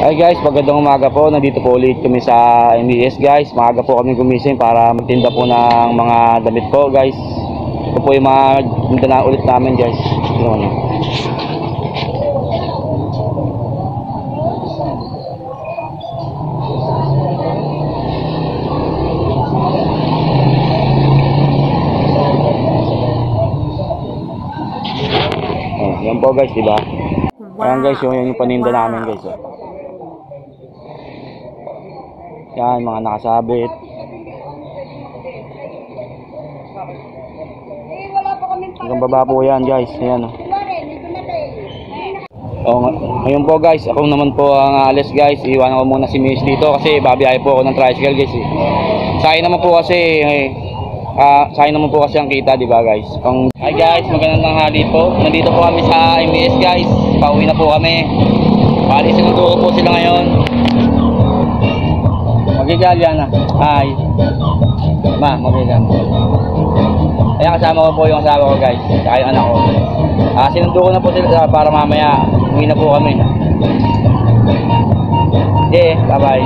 Hi guys, magandang umaga po. Nandito po ulit kami sa MBS guys. Maaga po kami gumising para magtinda po ng mga damit po guys. Ito po yung mga tinda na ulit namin guys. Tingnan niyo. Oh, yan po guys, di ba? Ayan guys, yung paninda namin guys. Oh. Yan, mga nakasabit. Hanggang baba po yan guys. Ayan. Oh, ngayon po guys, ako naman po ang alis guys. Iwanan ko muna si Miss dito kasi babiyahe po ako ng tricycle guys. Sayang naman po kasi sayang naman po kasi ang kita, di ba guys? Hi guys, magandang tanghali po. Nandito po kami sa MBS guys. Pauwi na po kami. Bali sinundo po sila ngayon. Magigal yan ah. Hi. Ma, magigal. Ayan, kasama ko po yung asawa ko guys. Saka yung anak ko. Sinundo ko na po sila para mamaya uwi na po kami. Okay, bye bye.